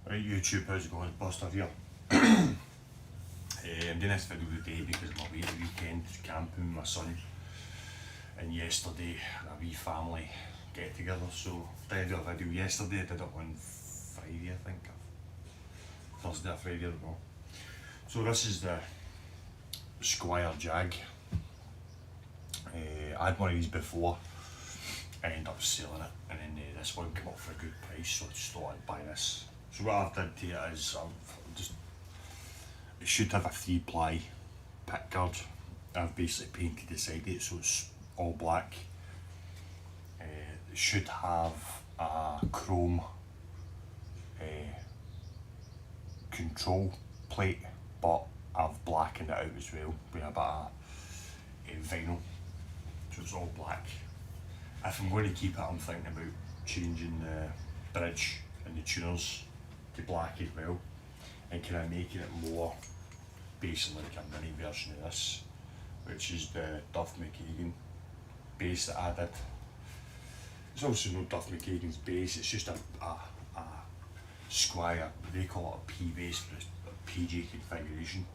Right, YouTube, how's it going? Buster here. I'm doing this video today because I'm away the weekend camping with my son, and yesterday a wee family get together, so I did a video yesterday. I did it on Friday, I think, Thursday or Friday, I don't know. So this is the Squier Jag. I had one of these before, I ended up selling it, and then this one came up for a good price, so I just thought I'd buy this. So what I've done to it is it should have a 3-ply pick guard. I've basically painted the side of it so it's all black. It should have a chrome control plate, but I've blackened it out as well with a bit of vinyl, so it's all black. If I'm going to keep it, I'm thinking about changing the bridge and the tuners to black as well, and kind of making it more basically like a mini version of this, which is the Duff McKagan base that I did. It's also no Duff McKagan's base, it's just a Squier, they call it a P base, but it's a PJ configuration.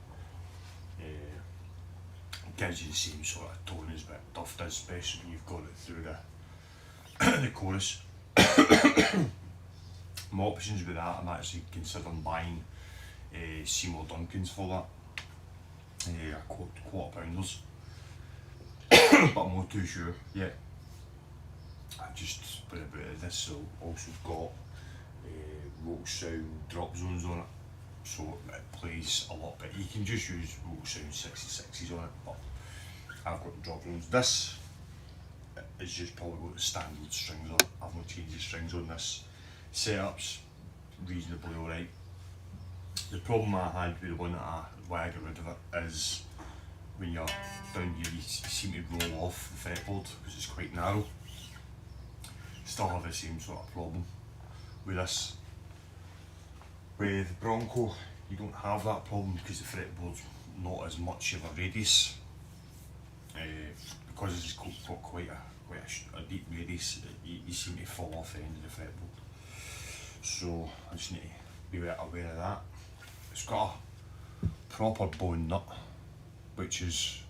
It gives you the same sort of tone as what Duff does, especially when you've got it through the chorus. My options with that, I'm actually considering buying Seymour Duncans for that, quarter pounders, but I'm not too sure yet. I just put a bit of this, so also got Rock Sound drop zones on it, so it plays a lot better. You can just use Rock Sound 66s on it, but I've got the drop zones. This is just probably got the standard strings on it. I've not changed the strings on this. Setup's reasonably alright. The problem I had with the one why I got rid of it is when you're down here you seem to roll off the fretboard because it's quite narrow. Still have the same sort of problem with this. With Bronco you don't have that problem because the fretboard's not as much of a radius. Because it's got quite a deep radius, you seem to fall off the end of the fretboard. So I just need to be aware of that. It's got a proper bone nut, which is,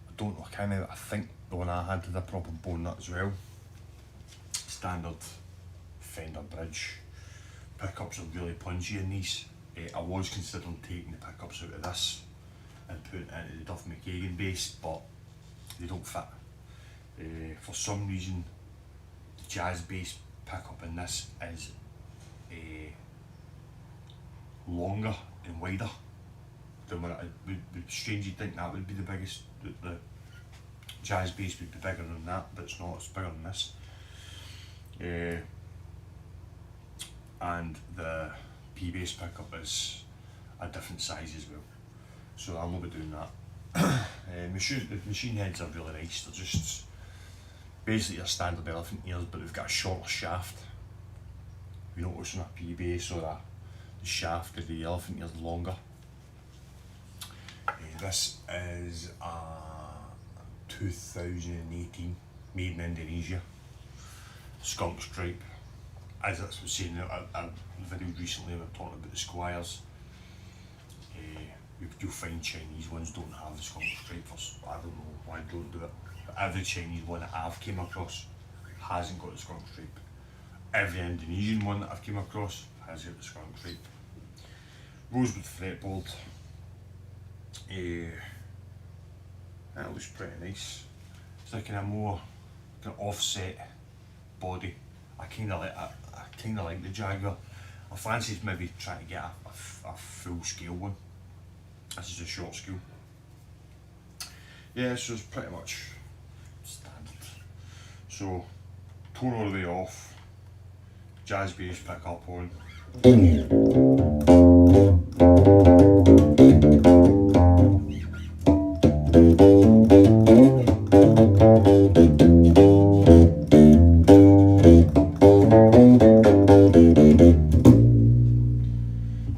I don't know, I think the one I had a proper bone nut as well. Standard Fender bridge. Pickups are really punchy in these. I was considering taking the pickups out of this and putting it into the Duff McKagan bass, but they don't fit. For some reason, the jazz bass pickup in this is longer and wider than what it would strange. You'd think that would be the biggest, the jazz bass would be bigger than that, but it's not, it's bigger than this. And the P bass pickup is a different size as well, so I'll not be doing that. The machine heads are really nice. They're just basically a standard elephant ears, but they've got a shorter shaft. You notice on a P bass or the shaft of the elephant ears longer. This is a 2018, made in Indonesia, skunk stripe. As I was saying in a video recently, we were talking about the Squiers. You'll find Chinese ones don't have the skunk stripe. I don't know why they don't do it. But every Chinese one that I've came across hasn't got the skunk stripe. Every Indonesian one that I've came across has got the skunk stripe. Rosewood fretboard. That looks pretty nice. It's like a more kind of offset body. I kind of like the Jaguar. I fancy maybe trying to get a full scale one. This is a short scale. Yeah, so it's pretty much standard. So tone all the way off, jazz bass pick up on.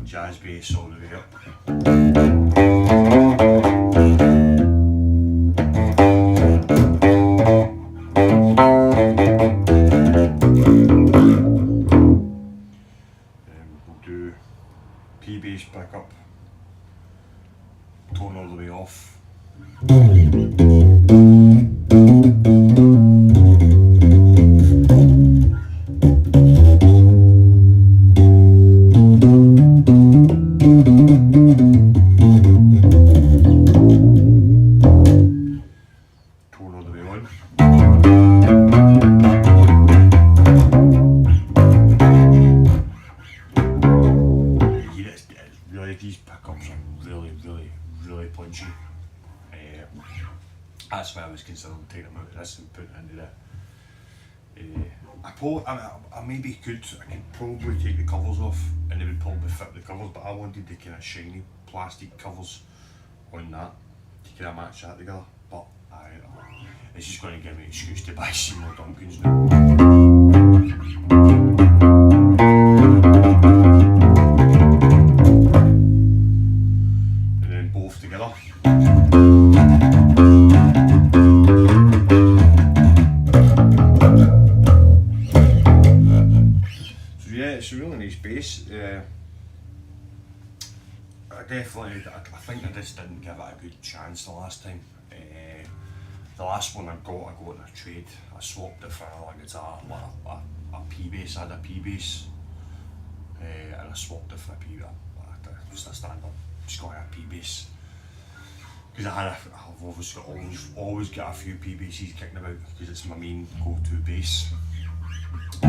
Jazz bass all the way up. P-bass pickup, tone all the way off. Tone all the way on. These pickups are really punchy. That's why I was considering taking them out of this and putting it into the. I maybe I could probably take the covers off and they would probably fit the covers, but I wanted the kind of shiny plastic covers on that to kind of match that together. But it's just going to give me an excuse to buy some more Duncans now. Together. So yeah, it's a really nice bass. I think I just didn't give it a good chance the last time. The last one I got in a trade. I swapped it for another guitar, like a P-bass. I had a P-bass, and I swapped it for a P-bass. Just a standard Squier P-bass. Because I've obviously always got a few P-basses kicking about because it's my main go-to bass. I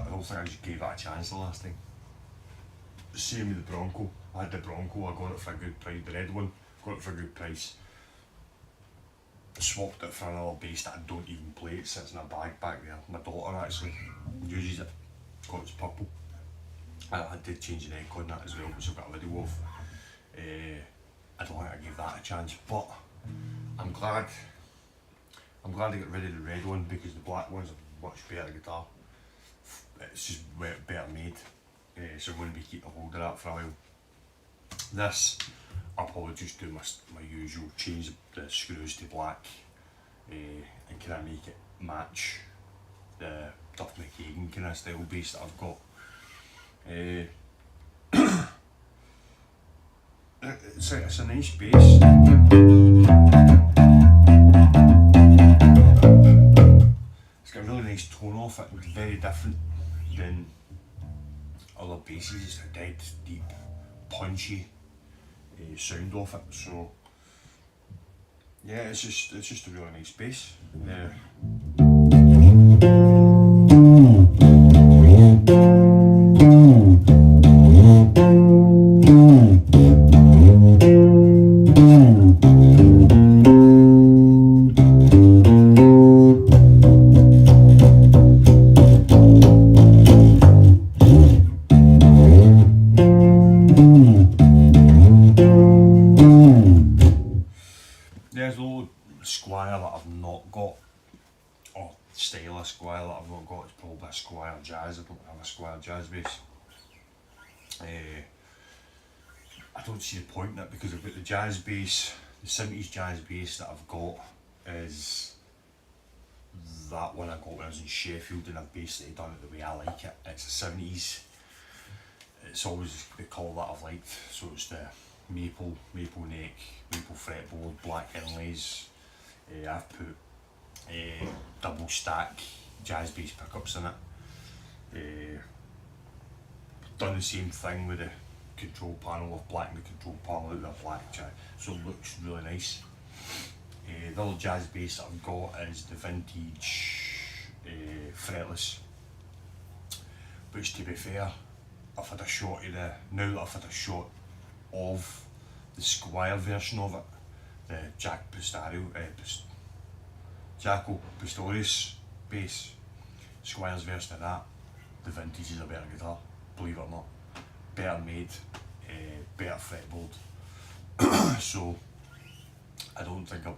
don't think I just gave it a chance the last time. Same with the Bronco. I had the Bronco, I got it for a good price, the red one, got it for a good price. Swapped it for another bass that I don't even play, it sits in a bag back there. My daughter actually uses it, got its purple. I did change the neck on that as well, which I've got a video of. I don't think I gave that a chance, but I'm glad I got rid of the red one because the black one's a much better guitar. It's just better made, so I'm going to be keeping a hold of that for a while. This, I'll probably just do my usual, change the screws to black and kind of make it match the Duff McKagan kind of style bass that I've got. It's a nice bass. It's got a really nice tone off it. It's very different than other basses. It's a dead, deep, punchy sound off it. So yeah, it's just a really nice bass. There's a little Squier that I've not got, or style of Squier that I've not got. It's probably a Squier Jazz. I don't have a Squier Jazz bass. I don't see the point in it because I've got the jazz bass, the 70s jazz bass that I've got is that one I got when I was in Sheffield, and I've basically done it the way I like it. It's the 70s. It's always the colour that I've liked, so it's the maple neck, maple fretboard, black inlays. I've put double stack jazz bass pickups in it. Done the same thing with the control panel, of black and the control panel out with a black jazz, so it looks really nice. The other jazz bass that I've got is the vintage fretless, which, to be fair, I've had a shot of now that I've had a shot of the Squier version of it, the Jaco Pastorius bass, Squier's version of that. The vintage is a better guitar, believe it or not. Better made, better fretboard. So I don't think I'm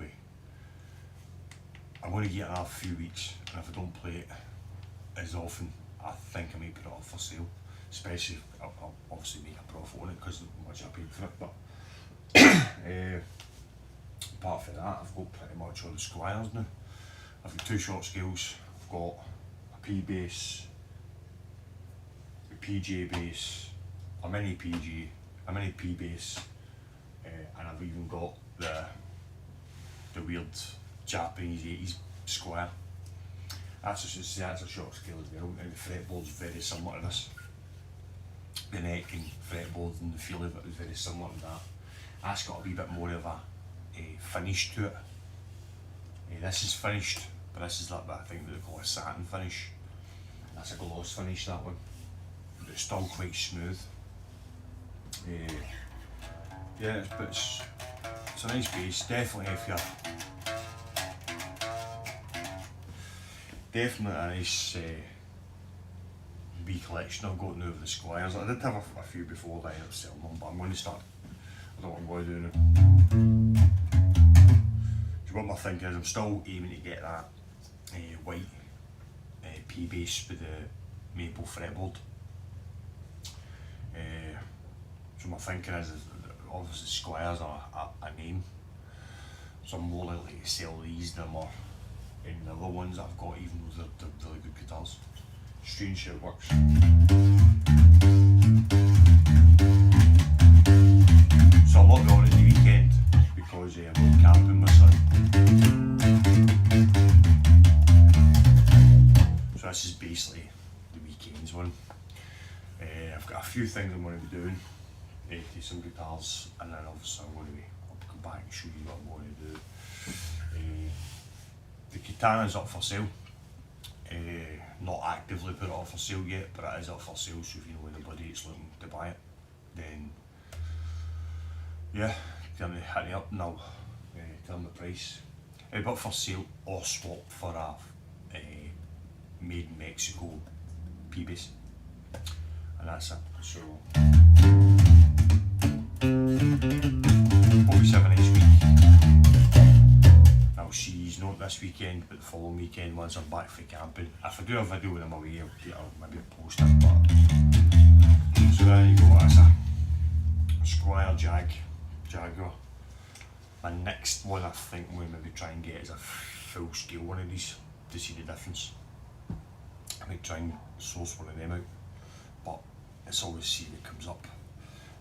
going to get another few weeks, and if I don't play it as often, I think I might put it up for sale. Especially, I'll obviously make a profit on it because of how much I paid for it. But apart from that, I've got pretty much all the Squiers now. I've got two short scales. I've got a PJ base, a mini PG, a mini P base, and I've even got the weird Japanese 80s Squier. That's a short scale as well, and the fretboard's very similar to this. The neck and fretboard and the feel of it is very similar to that. That's got a wee bit more of a finish to it. This is finished, but this is like, I think they call a satin finish. That's a gloss finish, that one. But it's still quite smooth. Yeah, but it's a nice base. Definitely if you're definitely a nice wee collection I've got now of the Squiers. I did have a few before that I ended up selling them, but I'm going to start. I don't know what I'm going to do now. So what my thinking is, I'm still aiming to get that white P base with the maple fretboard. So my thinking is obviously Squiers are a name, so I'm more likely to sell these than more any other ones that I've got, even though they're really good guitars. Strange how it works. So I'm not going on the weekend because I'm going camping with my son. So this is basically the weekends one. I've got a few things I'm going to be doing. To some guitars, and then obviously I'll come back and show you what I'm going to do. The Katana's up for sale. Not actively put it up for sale yet, but it is up for sale, so if you know anybody that's looking to buy it, then yeah, tell me, hit me up and I'll tell them the price. It'll be up for sale or swap for a made in Mexico P-bass, and that's it. So hope you have a nice week. I'll see you not this weekend, but the following weekend once I'm back for camping. If I do a video when I'm away, I'll maybe post it. But so there you go. That's a Squier Jaguar. My next one I think we'll maybe try and get is a full scale one of these to see the difference. I might try and source one of them out, but it's always see what comes up.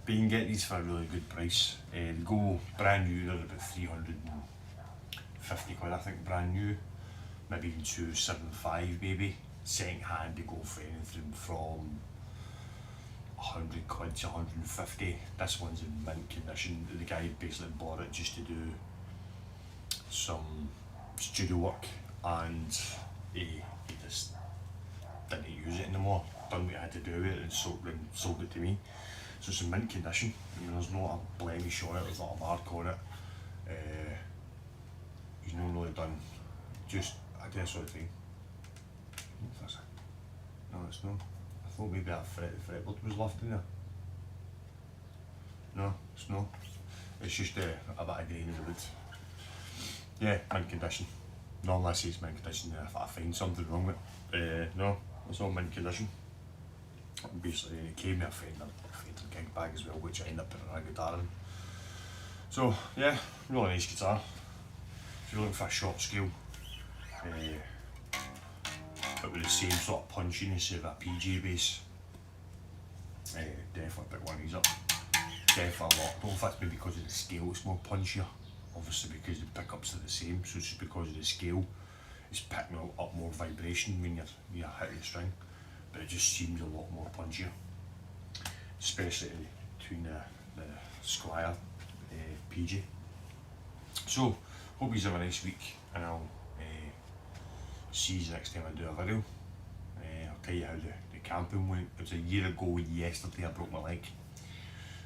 But you can get these for a really good price. They go brand new, they're about 350 quid I think brand new, maybe even 275 maybe. Second hand they go for anything from 100 quid to 150. This one's in mint condition. The guy basically bought it just to do some studio work, and he just didn't use it anymore. Done what he had to do with it and sold it to me. So it's in mint condition. I mean, there's not a blemish on it, there's not a mark on it. He's not really done just a guess what thing. No, it's not. I thought maybe that fretboard was left in there. No, it's not. It's just a bit of grain in the wood. Yeah, mint condition. Normally I say it's mint condition if I find something wrong with it. No, it's all mint condition. Basically, it came with a Fender gig bag as well, which I ended up putting a guitar in. So yeah, really nice guitar. If you're looking for a short scale, but with the same sort of punchiness of a PJ bass, definitely pick one of these up. Definitely a lot. I don't know if that's maybe because of the scale it's more punchier, obviously because the pickups are the same, so it's just because of the scale it's picking up more vibration when you're hitting the string, but it just seems a lot more punchier, especially between the Squier PJ. So hope you have a nice week, and I'll see you next time I do a video. I'll tell you how the camping went. It was a year ago yesterday I broke my leg,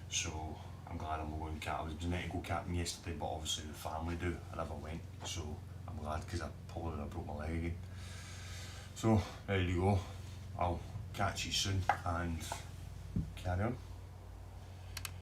so I'm glad I'm going camping. I was meant to go camping yesterday, but obviously the family do, I never went, so I'm glad because I probably would have broke my leg again. So there you go, I'll catch you soon and carry on.